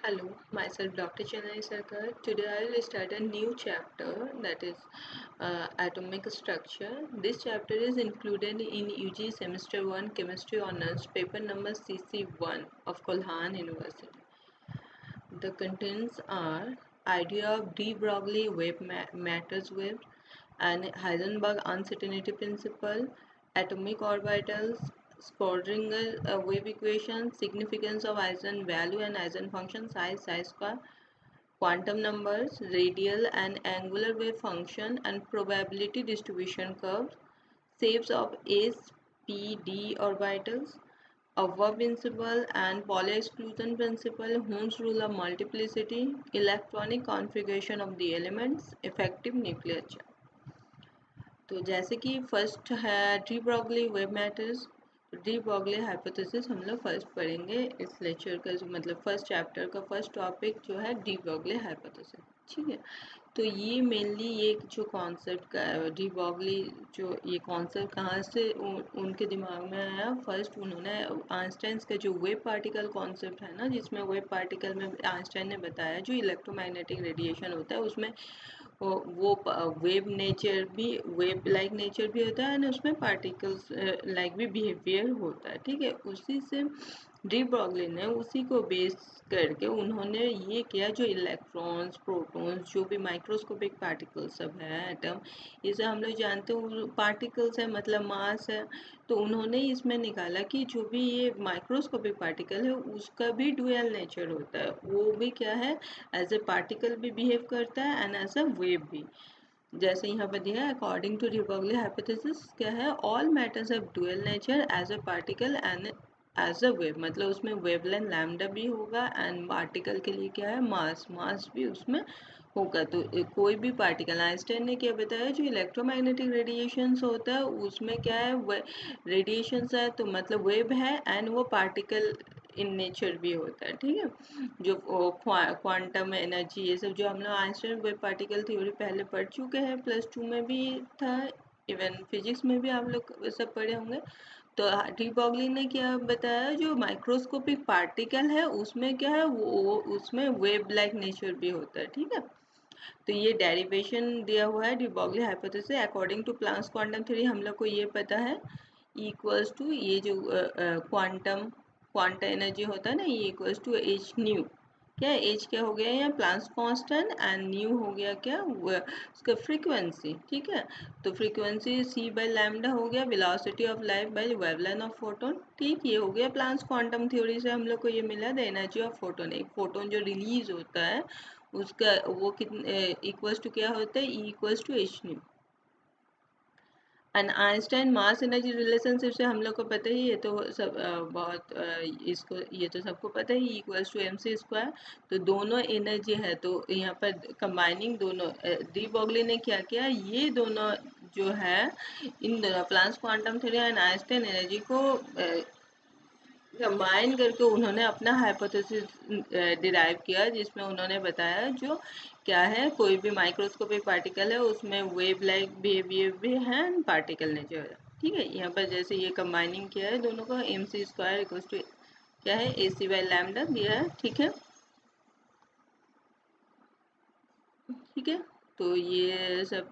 Hello, myself Dr. Chennai Sarkar. Today I will start a new chapter that is atomic structure. This chapter is included in UG Semester 1 Chemistry Honours paper number CC1 of Kolhan University. The contents are idea of de Broglie wave matters wave and Heisenberg uncertainty principle, atomic orbitals, Schrödinger wave equation, significance of eigenvalue and eigenfunction psi square, quantum numbers, radial and angular wave function and probability distribution curves, shapes of s, p, d orbitals, Auer principle and Pauli exclusion principle, Hund's rule of multiplicity, electronic configuration of the elements, effective nuclear charge. तो जैसे कि first है de Broglie web matters. D Broglie hypothesis हम लोग first पढ़ेंगे इस lecture का, जो मतलब फर्स्ट चैप्टर का फर्स्ट टॉपिक जो है डी ब्रॉगली हाइपोथेसिस। ठीक है, तो ये मेनली ये जो कॉन्सेप्ट का डी ब्रॉगली जो ये कॉन्सेप्ट कहाँ से उनके दिमाग में आया। फर्स्ट उन्होंने आइंस्टाइन्स का जो वेव पार्टिकल कॉन्सेप्ट है ना, जिसमें वेव पार्टिकल में आइंस्टाइन ने बताया जो इलेक्ट्रोमैग्नेटिक रेडिएशन होता है उसमें वो वेव नेचर भी वेव लाइक नेचर भी होता है, और उसमें पार्टिकल्स लाइक भी बिहेवियर होता है। ठीक है, उसी से डी ब्रॉगली ने उसी को बेस करके उन्होंने ये किया, जो इलेक्ट्रॉन्स प्रोटॉन्स जो भी माइक्रोस्कोपिक पार्टिकल्स सब है एटम, इसे हम लोग जानते हैं पार्टिकल्स है मतलब मास है। तो उन्होंने इसमें निकाला कि जो भी ये माइक्रोस्कोपिक पार्टिकल है उसका भी डुअल नेचर होता है, वो भी क्या है एज ए पार्टिकल भी बिहेव करता है एंड एज अ वेव भी। जैसे यहाँ पर दिया है according to de Broglie hypothesis क्या है, all matters have dual nature as a particle and as a wave, मतलब उसमें वेवलेंथ लैम्डा भी होगा एंड पार्टिकल के लिए क्या है मास भी उसमें होगा। तो कोई भी पार्टिकल आइंस्टाइन ने क्या बताया, जो इलेक्ट्रोमैग्नेटिक रेडिएशंस होता है उसमें क्या है रेडिएशंस है तो मतलब वेव है एंड वो पार्टिकल इन नेचर भी होता है। ठीक है, जो क्वांटम एनर्जी ये सब जो हम लोग आइंस्टाइन वेव पार्टिकल थ्योरी पहले पढ़ चुके हैं, +2 में भी था, इवन फिजिक्स में भी आप लोग सब पढ़े होंगे। तो डी ब्रॉगली ने क्या बताया, जो माइक्रोस्कोपिक पार्टिकल है उसमें क्या है वो उसमें वेव लाइक नेचर भी होता है। ठीक है, तो ये डेरिवेशन दिया हुआ है de Broglie hypothesis according to Planck's quantum theory. हम लोग को ये पता है इक्वल्स टू ये जो क्वांटम एनर्जी होता है ना, ये इक्वल्स टू एच न्यू। क्या एच क्या हो गया यहाँ प्लांक्स कांस्टेंट एंड न्यू हो गया क्या उसका फ्रीक्वेंसी। ठीक है, तो फ्रीक्वेंसी सी बाई लैम्डा हो गया velocity of light by wavelength of photon. ठीक, ये हो गया प्लांक्स क्वांटम थ्योरी से हम लोग को ये मिला द एनर्जी ऑफ फोटोन। एक फोटोन जो रिलीज होता है उसका वो कितने इक्वल्स टू क्या होता है, E equals to H nu. And Einstein mass energy relationship से हम लोग को पता ही है, तो सब इसको ये तो सबको पता ही equals to m C square. तो दोनों एनर्जी है, तो यहाँ पर कंबाइनिंग दोनों डी ब्रॉगली ने क्या किया, ये दोनों जो है इन दोनों Planck's quantum theory and Einstein energy को कंबाइन करके उन्होंने अपना हाइपोथेसिस डिराइव किया, जिसमें उन्होंने बताया जो क्या है कोई भी माइक्रोस्कोपिक पार्टिकल है उसमें वेव लाइक बिहेवियर भी है पार्टिकल नेचर है। ठीक है, यहाँ पर जैसे ये कंबाइनिंग किया है दोनों का, M C square equals to क्या है ए सी बाई लैम्डा दिया है। ठीक है, ठीक है, तो ये सब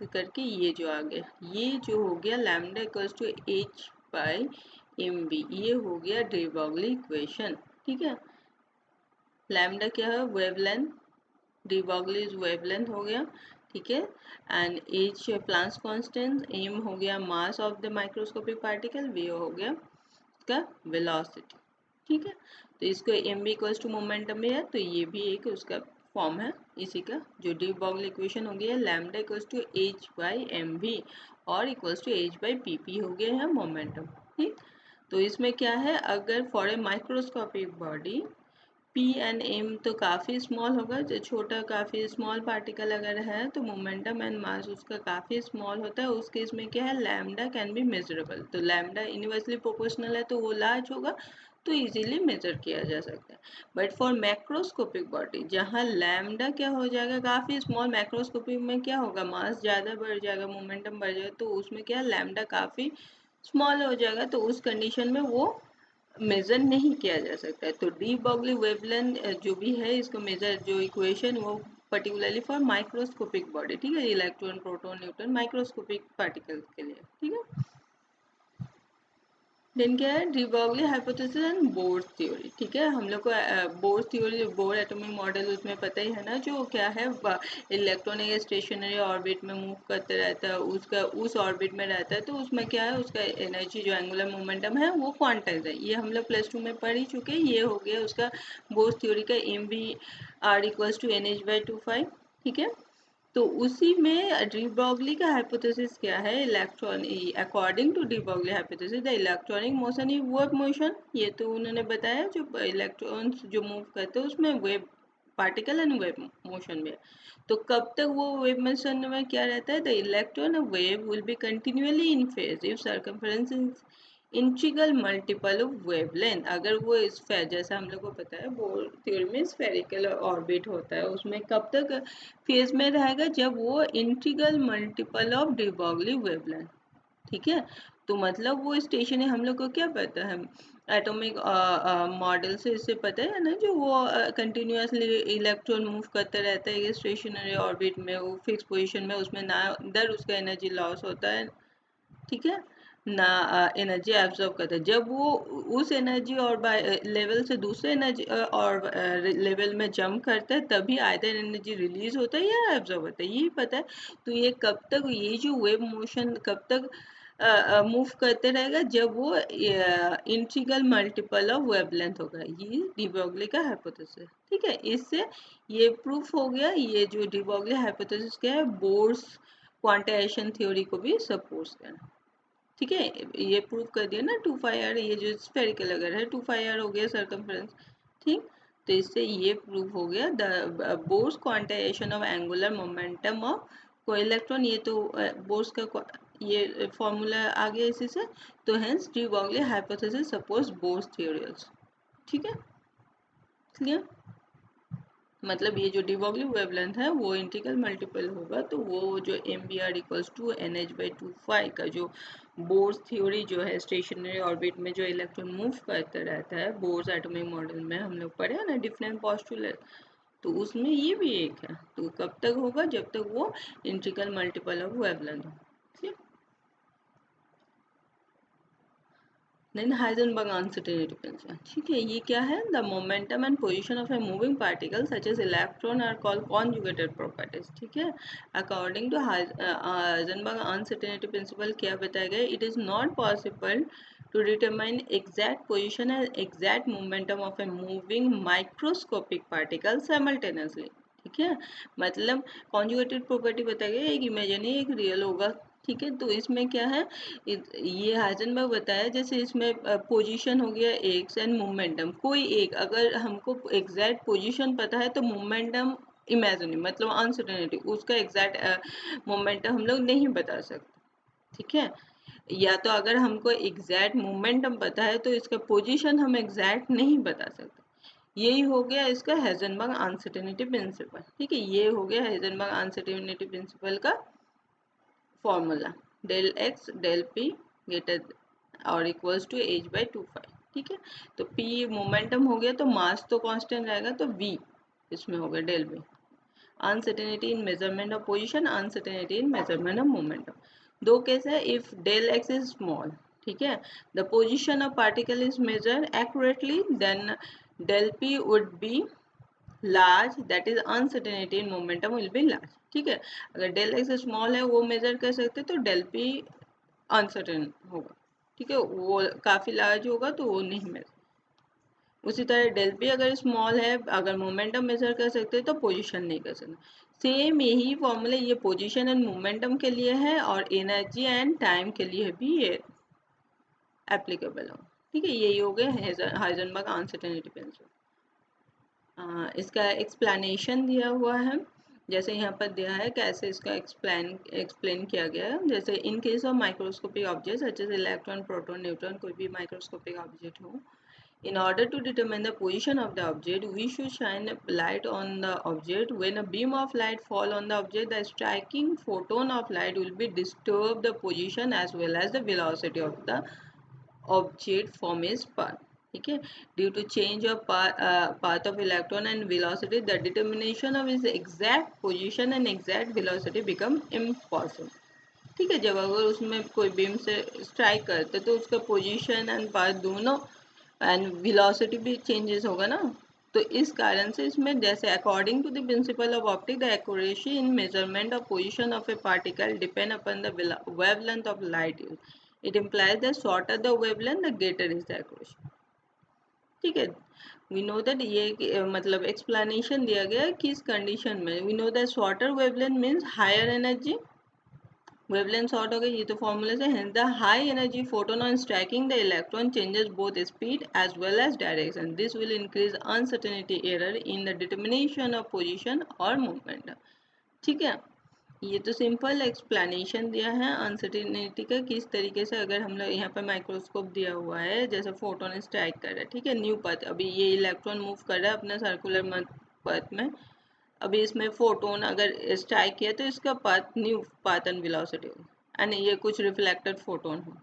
करके ये जो आ गया, ये जो हो गया lambda equals to H by M B, ये हो गया डी ब्रॉगली इक्वेशन। ठीक है, लैम्डा क्या है wavelength, de Broglie is wavelength हो गया। ठीक है, and H Planck's constant, M हो गया mass of the microscopic particle, V हो गया इसका वेलोसिटी। ठीक है, तो इसको M B equals to momentum में है, तो ये भी एक उसका फॉर्म है इसी का, जो डी ब्रॉगली इक्वेशन हो गया lambda equals to H by m v और equals to H by p p हो गया है मोमेंटम। ठीक, तो इसमें क्या है, अगर for a microscopic body P and M तो काफ़ी स्मॉल होगा, जो छोटा काफ़ी स्मॉल पार्टिकल अगर है तो मोमेंटम एंड मास उसका काफ़ी स्मॉल होता है, उस केस में क्या है लैम्डा कैन बी मेजरेबल। तो लैम्डा इन्वर्सली प्रोपोर्शनल है तो वो लार्ज होगा, तो इजीली मेजर किया जा सकता है। बट फॉर मैक्रोस्कोपिक बॉडी जहाँ लैम्डा क्या हो जाएगा काफ़ी स्मॉल, मैक्रोस्कोपिक में क्या होगा मास ज़्यादा बढ़ जाएगा मोमेंटम बढ़ जाएगा, तो उसमें क्या लैम्डा काफ़ी स्मॉल हो जाएगा, तो उस कंडीशन में वो मेजर नहीं किया जा सकता है। तो डी ब्रॉगली वेवलेंथ जो भी है इसको मेजर जो इक्वेशन वो पर्टिकुलरली फॉर माइक्रोस्कोपिक बॉडी, ठीक है, electron proton neutron microscopic particles के लिए, ठीक है। देन क्या है, de Broglie hypothesis and bourse theory, ठीक है। हम लोग को bourse theory, bore atomic model उसमें पता ही है ना, जो क्या है, इलेक्ट्रॉन एक स्टेशनरी ऑर्बिट में मूव करते रहता है, उसका उस ऑर्बिट में रहता है, तो उसमें क्या है, उसका एनर्जी जो एंगुलर मोमेंटम है वो क्वांटाइज है। ये हम लोग +2 में पढ़ ही चुके हैं। ये हो गया उसका बोर्स थ्योरी का mv r equals to nh/2 ठीक है। तो उसी में डी ब्रॉगली का हाइपोथेसिस क्या है, electron, according to de Broglie hypothesis the electronic motion is wave motion. ये तो उन्होंने बताया, जो इलेक्ट्रॉन्स जो मूव करते हैं उसमें wave particle and wave motion में। तो कब तक वो वेव मोशन में क्या रहता है, the electron wave will be continually in phase if circumference integral multiple of wavelength. अगर वो जैसा हम लोग को पता है बोर थ्योरी में स्फेरिकल ऑर्बिट होता है, उसमें कब तक फेज में रहेगा, जब वो integral multiple of de Broglie wavelength, ठीक है। तो मतलब वो स्टेशन है, हम लोग को क्या पता है एटॉमिक मॉडल से, इससे पता है ना, जो वो कंटिन्यूअसली इलेक्ट्रॉन मूव करते रहता है स्टेशनरी ऑर्बिट में, वो फिक्स पोजीशन में, उसमें ना इधर उसका एनर्जी लॉस होता है, ठीक है, ना एनर्जी एब्जॉर्ब करता है। जब वो उस एनर्जी और लेवल से दूसरे एनर्जी और लेवल में जंप करता है, तभी आइदर एनर्जी रिलीज होता है या एब्जॉर्ब होता है, यही पता है। तो ये कब तक, ये जो वेव मोशन कब तक मूव करते रहेगा, जब वो इंटीग्रल मल्टीपल ऑफ वेवलेंथ होगा। ये डी ब्रॉगली का हाइपोथेसिस, ठीक है। इससे ये प्रूफ हो गया, ये जो डी ब्रॉगली हाइपोथेसिस क्या है, बोर्स क्वांटाइजेशन थ्योरी को भी सपोर्ट करना, ठीक है। ये प्रूव कर दिया ना, 2πr, ये जो स्फेरिकल अगर है 2πr हो गया सर्कमफ्रेंस, ठीक। तो इससे ये प्रूव हो गया the Bohr's quantization of angular momentum of को इलेक्ट्रॉन। ये तो बोर्स का ये फॉर्मूला आ गया इसी से। तो hence D Broglie hypothesis suppose bourse theory also, ठीक है, क्लियर। मतलब ये जो डी ब्रॉगली वेवलेंथ है वो इंटीग्रल मल्टीपल होगा, तो वो जो mvr इक्वल्स टू nh/2 का जो बोर्स थ्योरी जो है, स्टेशनरी ऑर्बिट में जो इलेक्ट्रॉन मूव करता रहता है, बोर्स एटॉमिक मॉडल में हम लोग पढ़े हैं ना डिफरेंट पोस्टुलेट, तो उसमें ये भी एक है। तो कब तक होगा, जब तक वो इंटीग्रल मल्टीपल ऑफ वेवलेंथ हो। देन हाइजेनबर्ग अनसर्टेनिटी प्रिंसिपल, ठीक है। ये क्या है, the momentum and position of a moving particle such as electron are called conjugated properties, ठीक है। According to Heisenberg uncertainty principle क्या बताया गया, it is not possible to determine exact position and exact momentum of a moving microscopic particle simultaneously, ठीक है। मतलब conjugated property बताया गया, एक इमेजिनरी एक रियल होगा, ठीक है। तो इसमें क्या है, ये हाइजेनबर्ग बताया, जैसे इसमें पोजीशन हो गया एक्स एंड मोमेंटम, कोई एक, अगर हमको एग्जैक्ट पोजीशन पता है तो मोमेंटम इमेजिनरी, मतलब अनसर्टेनिटी, उसका एग्जैक्ट मोमेंटम हम लोग नहीं बता सकते, ठीक है। या तो अगर हमको एग्जैक्ट मोमेंटम पता है तो इसका पोजीशन हम एग्जैक्ट नहीं बता सकते। यही हो गया इसका हाइजेनबर्ग अनसर्टेनिटी प्रिंसिपल, ठीक है। ये हो गया हाइजेनबर्ग अनसर्टेनिटी प्रिंसिपल का formula, del X del P greater और इक्वल्स टू h/2π, ठीक है। तो p मोमेंटम हो गया, तो मास तो कांस्टेंट रहेगा, तो v इसमें हो गया del v। Uncertainty in measurement of position, uncertainty in measurement of momentum. दो केस है, if del X is small, ठीक है, the position of particle is measure accurately, then del p would be large, that is uncertainty in momentum will be large, ठीक है। अगर del x small है वो major कर सकते, तो डेल पी अनसर्टेन होगा, ठीक है, वो काफी लार्ज होगा तो वो नहीं मेजर। उसी तरह डेल पी अगर स्मॉल है, अगर मोमेंटम मेजर कर सकते हैं तो पोजीशन नहीं कर सकते। सेम यही फॉर्मूला ये पोजीशन एंड मोमेंटम के लिए है और एनर्जी एंड टाइम के लिए भी ये एप्लीकेबल हो, ठीक है। यही हो गया हाइजेनबर्ग अनसर्टेनिटी प्रिंसिपल। इसका एक्सप्लेनेशन दिया हुआ है, जैसे यहाँ पर दिया है कैसे इसका एक्सप्लेन किया गया है। जैसे in case of microscopic object such as electron proton neutron, कोई भी माइक्रोस्कोपिक ऑब्जेक्ट हो, in order to determine the position of the object, we should shine light on the object. When a beam of light fall on the object, the striking photon of light will be disturb the position as well as the velocity of the object from its path. ठीक है, due to change of path of electron and velocity the determination of its exact position and exact velocity become impossible. ठीक है, जब अगर उसमें कोई beam से strike करते तो उसका पोजीशन एंड पाथ दोनों एंड वेलोसिटी भी चेंजेस होगा ना, तो इस कारण से इसमें जैसे according to the principle of optic the accuracy in measurement of position of a particle depend upon the wavelength of light use. It implies the shorter the wavelength the greater is the accuracy. ठीक है, we know that ये मतलब explanation दिया गया किस condition में. We know that shorter wavelength means higher energy, wavelength short हो गई, ये तो फॉर्मूले से. Hence the high energy photon on striking the electron changes both speed as well as direction. This will increase uncertainty error in the determination of position और movement. ठीक है, ये तो सिंपल एक्सप्लेनेशन दिया है अनसर्टेनिटी का, किस तरीके से अगर हम लोग यहाँ पर माइक्रोस्कोप दिया हुआ है, जैसे फोटोन स्ट्राइक कर रहा है, ठीक है, न्यू पाथ, अभी ये इलेक्ट्रॉन मूव कर रहा है अपना सर्कुलर पाथ में, अभी इसमें फोटोन अगर स्ट्राइक किया तो इसका path new path and velocity हो, एंड ये कुछ रिफ्लेक्टेड फोटोन हो,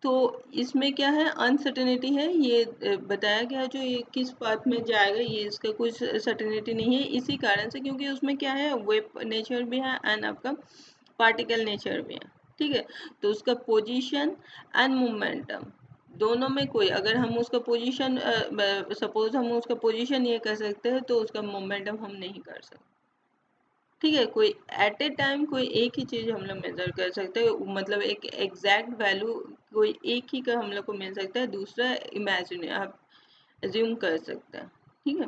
तो इसमें क्या है अनसर्टेनिटी है. ये बताया गया जो ये किस पाथ में जाएगा ये इसका कुछ सर्टेनिटी नहीं है, इसी कारण से क्योंकि उसमें क्या है वेव नेचर भी है एंड आपका पार्टिकल नेचर भी है. ठीक है, तो उसका पोजीशन एंड मोमेंटम दोनों में कोई, अगर हम उसका पोजीशन सपोज हम उसका पोजीशन ये कर सकते हैं तो उसका मोमेंटम हम नहीं कर सकते. ठीक है, कोई एट ए टाइम कोई एक ही चीज़ हम लोग मेजर कर सकते हैं, मतलब एक एग्जैक्ट वैल्यू कोई एक ही का हम लोग को मिल सकता है, दूसरा इमेजिन आप एज्यूम कर सकते हैं. ठीक है,